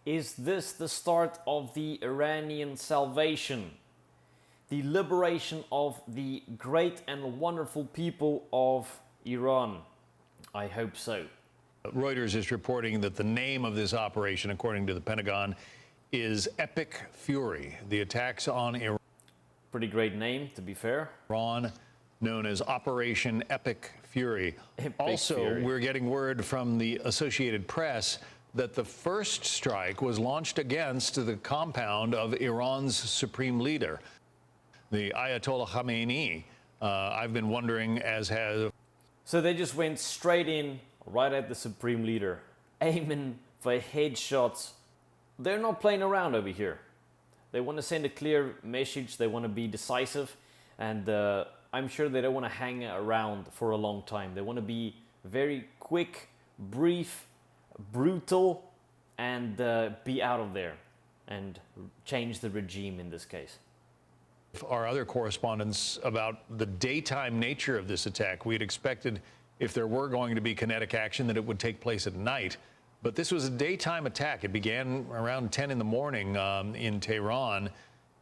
Is this the start of the Iranian salvation? The liberation of the great and wonderful people of Iran? I hope so. Reuters is reporting that the name of this operation, according to the Pentagon, is Epic Fury. The attacks on Iran. Pretty great name, to be fair. Iran, known as Operation Epic Fury. We're getting word from the Associated Press that the first strike was launched against the compound of Iran's supreme leader, the Ayatollah Khamenei. I've been wondering, as has. So they just went straight in, right at the supreme leader, aiming for headshots. They're not playing around over here. They want to send a clear message. They want to be decisive, and I'm sure they don't want to hang around for a long time. They want to be very quick, brief, brutal, and be out of there and change the regime in this case. Our other correspondents about the daytime nature of this attack. We had expected, if there were going to be kinetic action, that it would take place at night. But this was a daytime attack. It began around 10 in the morning in Tehran.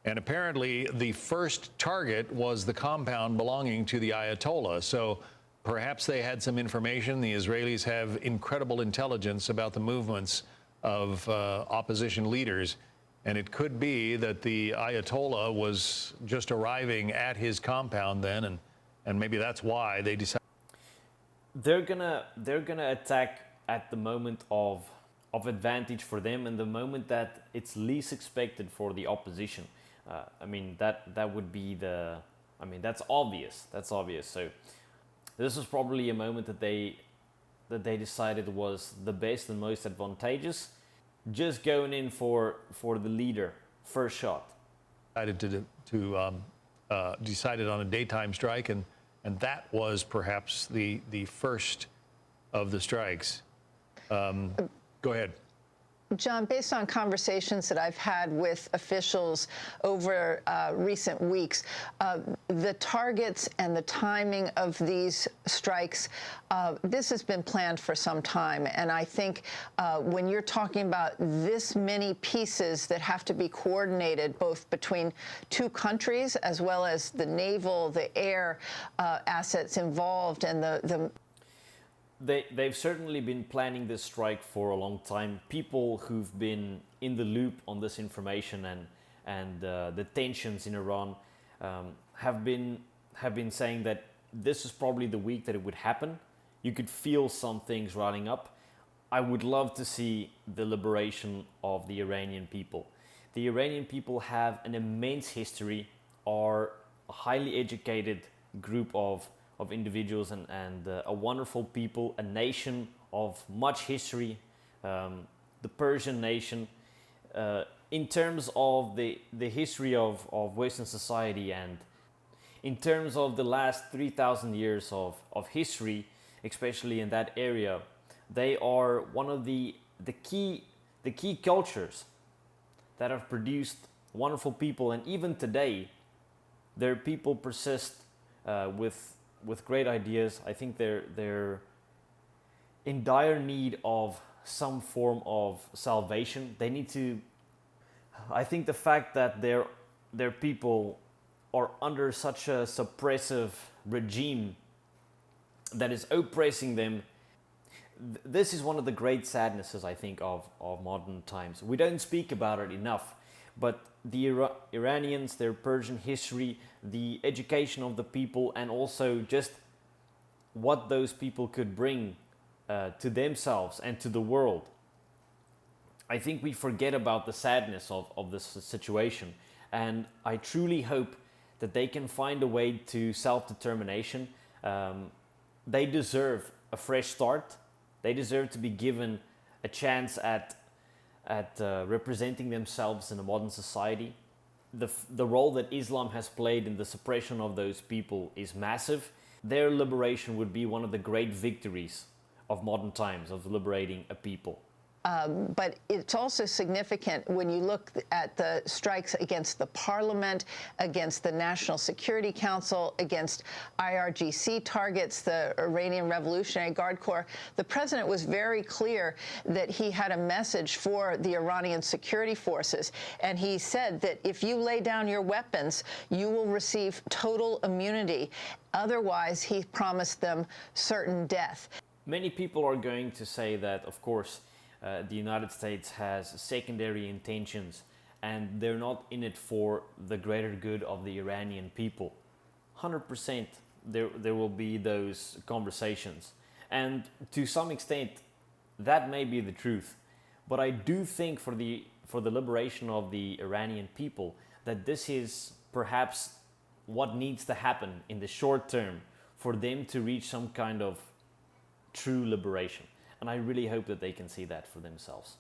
And apparently the first target was the compound belonging to the Ayatollah. So perhaps they had some information. The Israelis have incredible intelligence about the movements of opposition leaders. And it could be that the Ayatollah was just arriving at his compound then, and maybe that's why they decided. They're gonna attack at the moment of advantage for them, and the moment that it's least expected for the opposition. I mean, that would be the. I mean, that's obvious. That's obvious. So this was probably a moment that they decided was the best and most advantageous. Just going in for the leader, first shot. Decided on a daytime strike, and that was perhaps the first of the strikes. Go ahead. John, based on conversations that I've had with officials over recent weeks, the targets and the timing of these strikes, this has been planned for some time. And I think when you're talking about this many pieces that have to be coordinated, both between two countries, as well as the naval, the air assets involved, and the They've certainly been planning this strike for a long time. People who've been in the loop on this information and the tensions in Iran have been saying that this is probably the week that it would happen. You could feel some things running up. I would love to see the liberation of the Iranian people. The Iranian people have an immense history, are a highly educated group of individuals and a wonderful people, a nation of much history, the Persian nation. In terms of the history of Western society and in terms of the last 3,000 years of history, especially in that area, they are one of the key cultures that have produced wonderful people. And even today, their people persist with great ideas. I think they're in dire need of some form of salvation. They need to. I think the fact that their people are under such a suppressive regime that is oppressing them. This is one of the great sadnesses, I think, of modern times. We don't speak about it enough, but the Iranians, their Persian history, the education of the people, and also just what those people could bring to themselves and to the world. I think we forget about the sadness of this situation, and I truly hope that they can find a way to self-determination. They deserve a fresh start. They deserve to be given a chance at representing themselves in a modern society. The role that Islam has played in the suppression of those people is massive. Their liberation would be one of the great victories of modern times, of liberating a people. But it's also significant when you look at the strikes against the parliament, against the National Security Council, against IRGC targets, the Iranian Revolutionary Guard Corps. The president was very clear that he had a message for the Iranian security forces, and he said that if you lay down your weapons, you will receive total immunity. Otherwise, he promised them certain death. Many people are going to say that, of course, the United States has secondary intentions and they're not in it for the greater good of the Iranian people. 100% there will be those conversations. And to some extent, that may be the truth. But I do think for the liberation of the Iranian people, that this is perhaps what needs to happen in the short term for them to reach some kind of true liberation. And I really hope that they can see that for themselves.